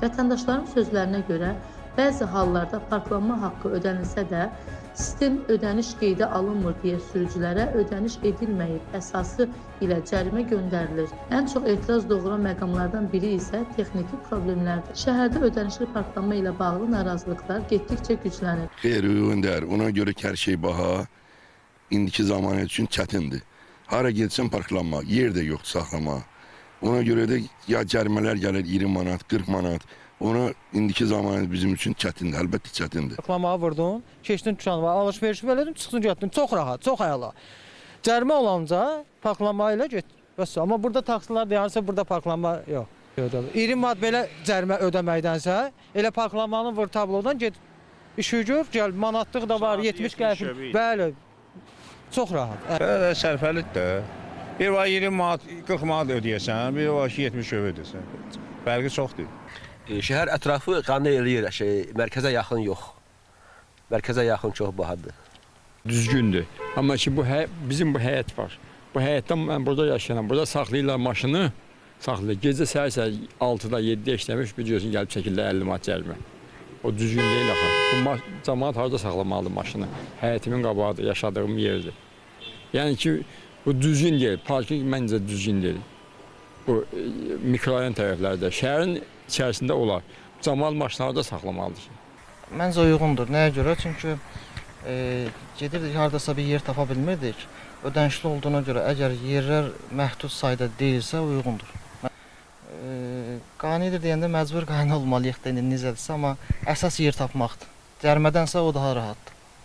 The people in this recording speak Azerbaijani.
Vətəndaşların sözlərinə görə, bəzi hallarda parklanma haqqı ödənilsə də, sistem ödəniş qeydə alınmır deyə sürücülərə ödəniş edilməyib əsası ilə cərimə göndərilir. Ən çox etiraz doğuran məqamlardan biri isə texniki problemlərdir. Şəhərdə ödənişli parklanma ilə bağlı narazılıqlar getdikcə güclənir. Xeyr, uyğun deyil. Ona görə ki, hər şey baha, indiki zamanı üçün çətindir. Hara getsən parklanma, yer də yoxdur saxlama. Ona görə də ya cərimələr gəlir 20 manat, 40 manat. Ona indiki zamanı bizim üçün çətindir, əlbəttə çətindir. Parklamağa vurdun, keçdin dükanı var, alış-veriş elədim, çıxdın getdin. Çox rahat, çox əla. Cərimə olunca parklama ilə get. Bəs amma burada taksilər deyirsə burada parklama yox. 20 manat belə cərimə ödəməkdənsə, elə parklamanı vur tablodan get. İşi gör, gəl manatlıq da var, 70 qəpik. Bəli. Çox rahat. Belə sərfəlidir də. Bir var 20 manat, 40 manat ödəyəsən, bir var ki 70 ödəyəsən. Fərqi çoxdur. Şəhər ətrafı qane eləyir, mərkəzə yaxın yox. Mərkəzə yaxın çox bahadır. Düzgündür. Amma ki bizim bu həyət var. Bu həyətdən mən burada yaşayıram. Burada saxlayırlar maşını. Saxlayır. Gecə səhər 6-da 7-də işləmiş biliyorsun gəlib çəkirlər 50 manat cərimə. O düzgün deyil axı. Bu cəmaət harda saxlamalıdır maşını? Həyətimin qabağıdır, yaşadığım yerdir. Yəni ki bu düzgün deyil. Parking məncə düzgün deyil. Bu mikrorayon tərəflərdə, şəhərin içərisində olar. Cəmaət maşınlarda saxlamalıdır. Məncə uyğundur. Nəyə görə? Çünki gedirdik hardasa bir yer tapa bilmirdik. Ödənişli olduğuna görə əgər yerlər məhdud sayda deyilsə uyğundur. Qanidir deyəndə məcbur qane olmalıyıq da necədirsə, amma əsas yer tapmaqdır. Cərimədənsə o daha rahatdır.